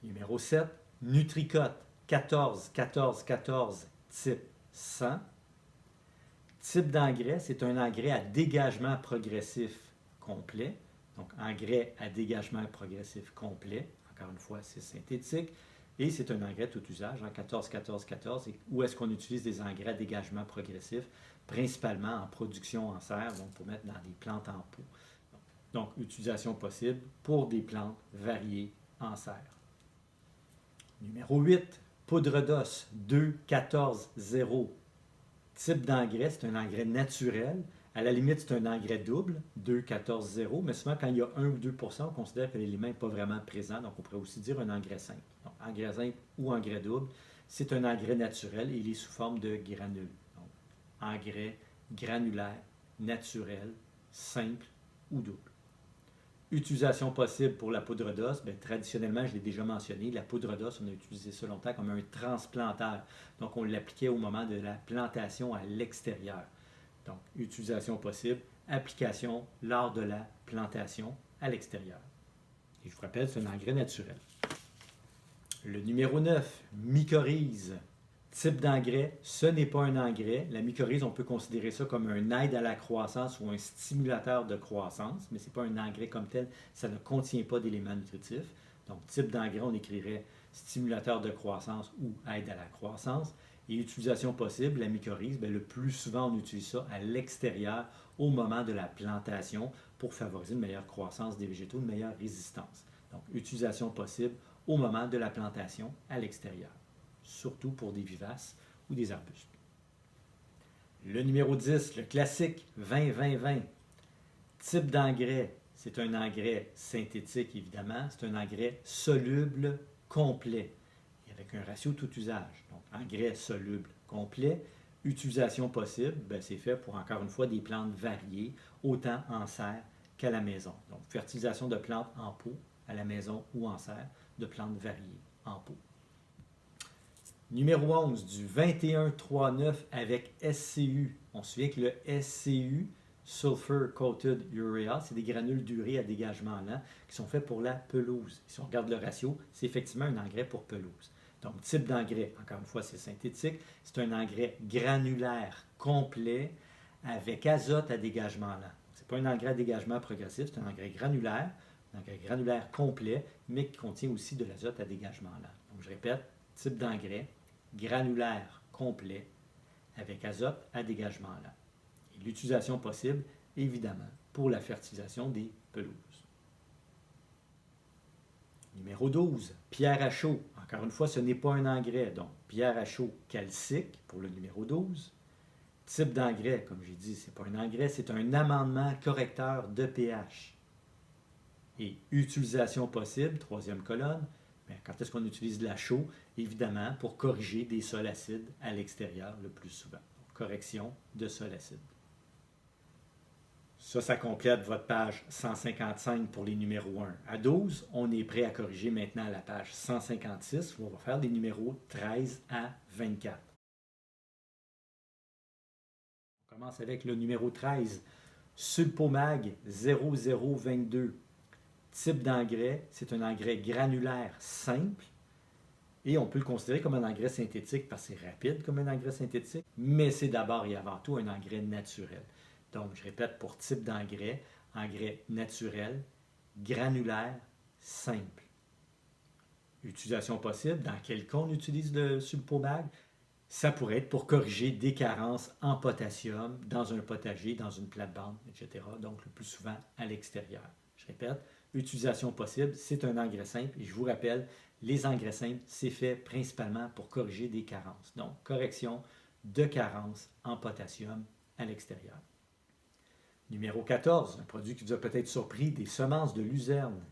Numéro 7, Nutricote 14, 14, 14, type 100. Type d'engrais, c'est un engrais à dégagement progressif complet. Donc, engrais à dégagement progressif complet. Encore une fois, c'est synthétique. Et c'est un engrais tout usage, en 14, 14, 14. Et où est-ce qu'on utilise des engrais à dégagement progressif? Principalement en production en serre, donc pour mettre dans des plantes en pot. Donc, utilisation possible pour des plantes variées en serre. Numéro 8, poudre d'os 2, 14, 0. Type d'engrais, c'est un engrais naturel. À la limite, c'est un engrais double, 2, 14, 0, mais souvent, quand il y a 1 ou 2 on considère que l'élément n'est pas vraiment présent, donc on pourrait aussi dire un engrais simple. Donc, engrais simple ou engrais double, c'est un engrais naturel et il est sous forme de granules. Donc, engrais granulaire, naturel, simple ou double. Utilisation possible pour la poudre d'os, bien, traditionnellement, je l'ai déjà mentionné, la poudre d'os, on a utilisé ça longtemps comme un transplantaire. Donc, on l'appliquait au moment de la plantation à l'extérieur. Donc, utilisation possible, application lors de la plantation à l'extérieur. Et je vous rappelle, c'est un engrais naturel. Le numéro 9, mycorhize. Type d'engrais, ce n'est pas un engrais. La mycorhize, on peut considérer ça comme un aide à la croissance ou un stimulateur de croissance, mais ce n'est pas un engrais comme tel. Ça ne contient pas d'éléments nutritifs. Donc, type d'engrais, on écrirait stimulateur de croissance ou aide à la croissance. Et utilisation possible, la mycorhize, bien, le plus souvent, on utilise ça à l'extérieur au moment de la plantation pour favoriser une meilleure croissance des végétaux, une meilleure résistance. Donc, utilisation possible au moment de la plantation à l'extérieur, surtout pour des vivaces ou des arbustes. Le numéro 10, le classique 20-20-20. Type d'engrais, c'est un engrais synthétique évidemment, c'est un engrais soluble complet et avec un ratio tout usage. Donc engrais soluble complet, utilisation possible, bien, c'est fait pour encore une fois des plantes variées, autant en serre qu'à la maison. Donc fertilisation de plantes en pot à la maison ou en serre, de plantes variées en pot. Numéro 11, du 21-3-9 avec SCU. On se souvient que le SCU, Sulfur Coated Urea, c'est des granules d'urée à dégagement lent qui sont faits pour la pelouse. Si on regarde le ratio, c'est effectivement un engrais pour pelouse. Donc, type d'engrais, encore une fois, c'est synthétique. C'est un engrais granulaire complet avec azote à dégagement lent. Ce n'est pas un engrais à dégagement progressif, c'est un engrais granulaire complet, mais qui contient aussi de l'azote à dégagement lent. Donc, je répète, type d'engrais granulaire complet avec azote à dégagement lent. Et l'utilisation possible, évidemment, pour la fertilisation des pelouses. Numéro 12, pierre à chaud. Encore une fois, ce n'est pas un engrais, donc pierre à chaud calcique pour le numéro 12. Type d'engrais, comme j'ai dit, ce n'est pas un engrais, c'est un amendement correcteur de pH. Et utilisation possible, troisième colonne, bien, quand est-ce qu'on utilise de la chaux? Évidemment, pour corriger des sols acides à l'extérieur le plus souvent. Donc, correction de sols acides. Ça complète votre page 155 pour les numéros 1 à 12. On est prêt à corriger maintenant la page 156 où on va faire les numéros 13 à 24. On commence avec le numéro 13, Sulpomag 0022. Type d'engrais, c'est un engrais granulaire simple et on peut le considérer comme un engrais synthétique parce que c'est rapide comme un engrais synthétique, mais c'est d'abord et avant tout un engrais naturel. Donc, je répète, pour type d'engrais, engrais naturel, granulaire, simple. Utilisation possible, dans quel cas on utilise le Sulpomag? Ça pourrait être pour corriger des carences en potassium dans un potager, dans une plate-bande, etc. Donc, le plus souvent à l'extérieur. Je répète, utilisation possible, c'est un engrais simple. Et je vous rappelle, les engrais simples, c'est fait principalement pour corriger des carences. Donc, correction de carences en potassium à l'extérieur. Numéro 14, un produit qui vous a peut-être surpris, des semences de luzerne.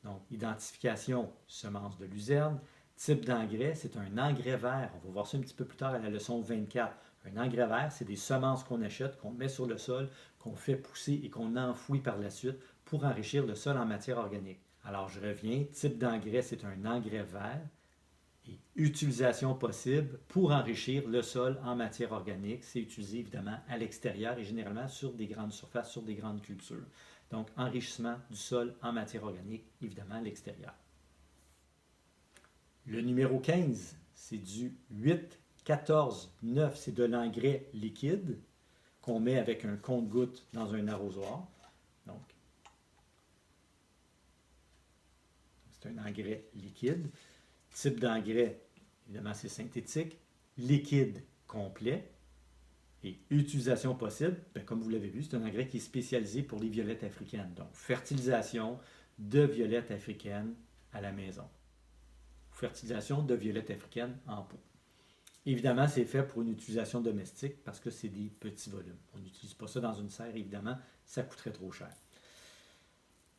Donc, identification, semences de luzerne. Type d'engrais, c'est un engrais vert. On va voir ça un petit peu plus tard à la leçon 24. Un engrais vert, c'est des semences qu'on achète, qu'on met sur le sol, qu'on fait pousser et qu'on enfouit par la suite pour enrichir le sol en matière organique. Alors, je reviens. Type d'engrais, c'est un engrais vert. Et utilisation possible pour enrichir le sol en matière organique. C'est utilisé évidemment à l'extérieur et généralement sur des grandes surfaces, sur des grandes cultures. Donc, enrichissement du sol en matière organique, évidemment à l'extérieur. Le numéro 15, c'est du 8, 14, 9, c'est de l'engrais liquide qu'on met avec un compte-gouttes dans un arrosoir. Donc, c'est un engrais liquide. Type d'engrais, évidemment, c'est synthétique. Liquide complet. Et utilisation possible, bien, comme vous l'avez vu, c'est un engrais qui est spécialisé pour les violettes africaines. Donc, fertilisation de violettes africaines à la maison. Fertilisation de violettes africaines en pot. Évidemment, c'est fait pour une utilisation domestique parce que c'est des petits volumes. On n'utilise pas ça dans une serre, évidemment, ça coûterait trop cher.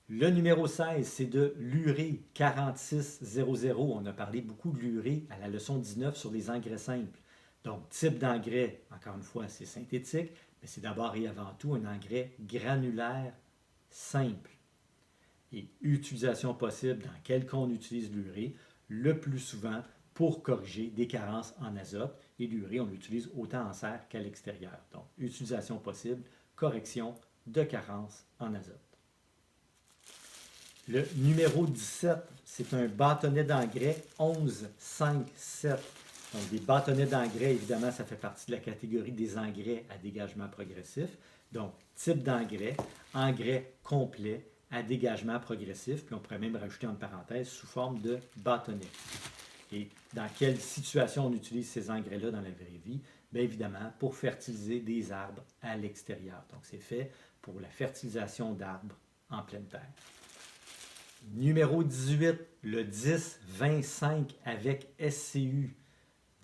Le numéro 16, c'est de l'urée 4600. On a parlé beaucoup de l'urée à la leçon 19 sur les engrais simples. Donc, type d'engrais, encore une fois, c'est synthétique, mais c'est d'abord et avant tout un engrais granulaire simple. Et utilisation possible dans quel cas on utilise l'urée, le plus souvent pour corriger des carences en azote. Et l'urée, on l'utilise autant en serre qu'à l'extérieur. Donc, utilisation possible, correction de carences en azote. Le numéro 17, c'est un bâtonnet d'engrais 11, 5, 7. Donc, des bâtonnets d'engrais, évidemment, ça fait partie de la catégorie des engrais à dégagement progressif. Donc, type d'engrais, engrais complet à dégagement progressif, puis on pourrait même rajouter en parenthèse sous forme de bâtonnet. Et dans quelle situation on utilise ces engrais-là dans la vraie vie? Bien évidemment, pour fertiliser des arbres à l'extérieur. Donc, c'est fait pour la fertilisation d'arbres en pleine terre. Numéro 18, le 10-25 avec SCU.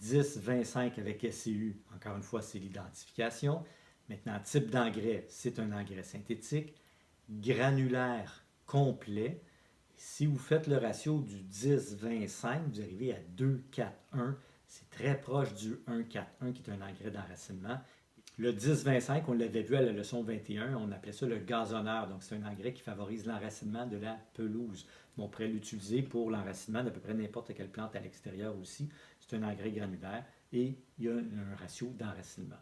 10-25 avec SCU, encore une fois, c'est l'identification. Maintenant, type d'engrais, c'est un engrais synthétique, granulaire complet. Si vous faites le ratio du 10-25, vous arrivez à 2-4-1. C'est très proche du 1-4-1 qui est un engrais d'enracinement. Le 10-25, on l'avait vu à la leçon 21, on appelait ça le gazonneur. Donc, c'est un engrais qui favorise l'enracinement de la pelouse. On pourrait l'utiliser pour l'enracinement d'à peu près n'importe quelle plante à l'extérieur aussi. C'est un engrais granulaire et il y a un ratio d'enracinement.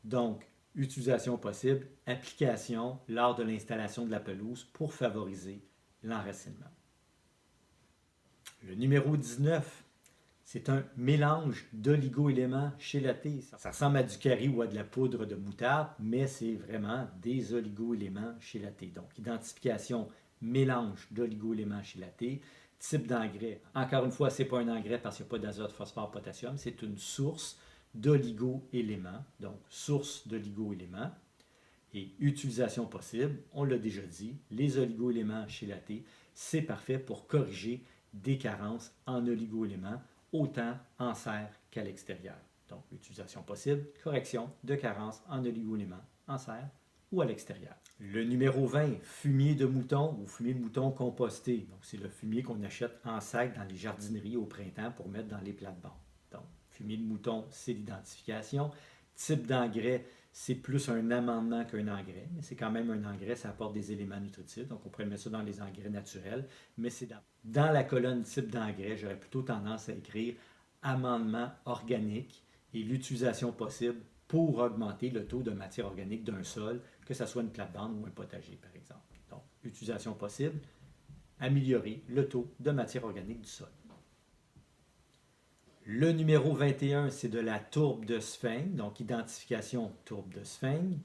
Donc, utilisation possible, application lors de l'installation de la pelouse pour favoriser l'enracinement. Le numéro 19, c'est un mélange d'oligo-éléments chélatés. Ça ressemble à du curry ou à de la poudre de moutarde, mais c'est vraiment des oligo-éléments chélatés. Donc, identification, mélange d'oligo-éléments chélatés. Type d'engrais. Encore une fois, ce n'est pas un engrais parce qu'il n'y a pas d'azote, phosphore, potassium. C'est une source d'oligo-éléments. Donc, source d'oligo-éléments. Et utilisation possible, on l'a déjà dit, les oligo-éléments chélatés, c'est parfait pour corriger des carences en oligo-éléments, autant en serre qu'à l'extérieur. Donc, utilisation possible, correction de carences en oligo-éléments en serre ou à l'extérieur. Le numéro 20, fumier de mouton ou fumier de mouton composté. Donc, c'est le fumier qu'on achète en sac dans les jardineries au printemps pour mettre dans les plates-bandes. Donc, fumier de mouton, c'est l'identification. Type d'engrais, c'est plus un amendement qu'un engrais, mais c'est quand même un engrais, ça apporte des éléments nutritifs, donc on pourrait mettre ça dans les engrais naturels, mais c'est dans la colonne type d'engrais, j'aurais plutôt tendance à écrire amendement organique et l'utilisation possible pour augmenter le taux de matière organique d'un sol, que ce soit une plate-bande ou un potager, par exemple. Donc, utilisation possible, améliorer le taux de matière organique du sol. Le numéro 21, c'est de la tourbe de sphène, donc identification tourbe de sphène.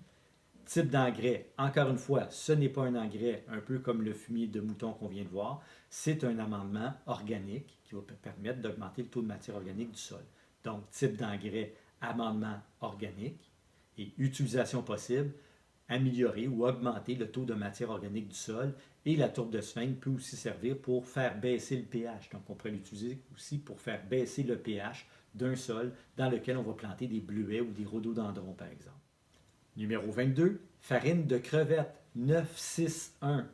Type d'engrais, encore une fois, ce n'est pas un engrais, un peu comme le fumier de mouton qu'on vient de voir, c'est un amendement organique qui va permettre d'augmenter le taux de matière organique du sol. Donc, type d'engrais, amendement organique et utilisation possible, améliorer ou augmenter le taux de matière organique du sol. Et la tourbe de sphène peut aussi servir pour faire baisser le pH. Donc, on pourrait l'utiliser aussi pour faire baisser le pH d'un sol dans lequel on va planter des bleuets ou des rhododendrons, par exemple. Numéro 22, farine de crevette 961.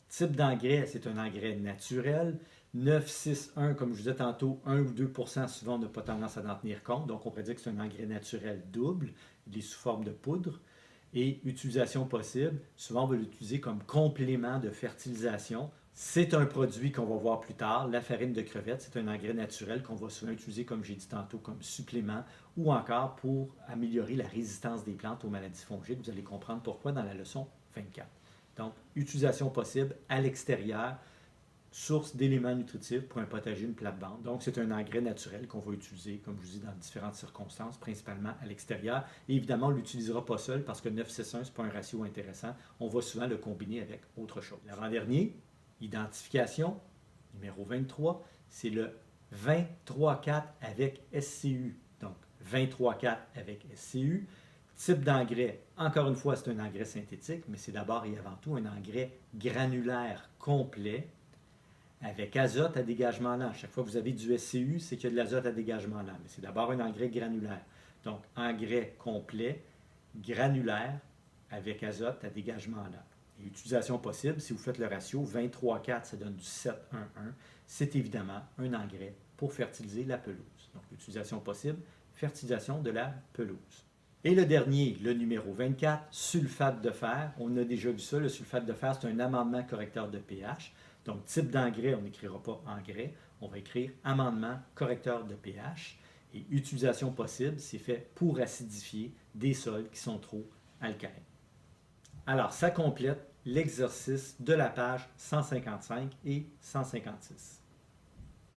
Type d'engrais, c'est un engrais naturel. 961, comme je vous disais tantôt, 1 ou 2 souvent on n'a pas tendance à en tenir compte. Donc, on pourrait dire que c'est un engrais naturel double. Il est sous forme de poudre. Et utilisation possible, souvent on va l'utiliser comme complément de fertilisation. C'est un produit qu'on va voir plus tard. La farine de crevette, c'est un engrais naturel qu'on va souvent utiliser, comme j'ai dit tantôt, comme supplément ou encore pour améliorer la résistance des plantes aux maladies fongiques. Vous allez comprendre pourquoi dans la leçon 24. Donc, utilisation possible à l'extérieur source d'éléments nutritifs pour un potager, une plate-bande. Donc, c'est un engrais naturel qu'on va utiliser, comme je vous dis, dans différentes circonstances, principalement à l'extérieur. Et évidemment, on ne l'utilisera pas seul parce que 9-6-1, ce n'est pas un ratio intéressant. On va souvent le combiner avec autre chose. L'avant-dernier, identification, numéro 23, c'est le 23-4 avec SCU. Donc, 23-4 avec SCU. Type d'engrais, encore une fois, c'est un engrais synthétique, mais c'est d'abord et avant tout un engrais granulaire complet avec azote à dégagement lent. Chaque fois que vous avez du SCU, c'est qu'il y a de l'azote à dégagement lent, mais c'est d'abord un engrais granulaire. Donc, engrais complet, granulaire, avec azote à dégagement lent. Et utilisation possible, si vous faites le ratio 23-4, ça donne du 7-1-1. C'est évidemment un engrais pour fertiliser la pelouse. Donc, l'utilisation possible, fertilisation de la pelouse. Et le dernier, le numéro 24, sulfate de fer. On a déjà vu ça, le sulfate de fer, c'est un amendement correcteur de pH. Donc, type d'engrais, on n'écrira pas engrais, on va écrire amendement correcteur de pH. Et utilisation possible, c'est fait pour acidifier des sols qui sont trop alcalins. Alors, ça complète l'exercice de la page 155 et 156.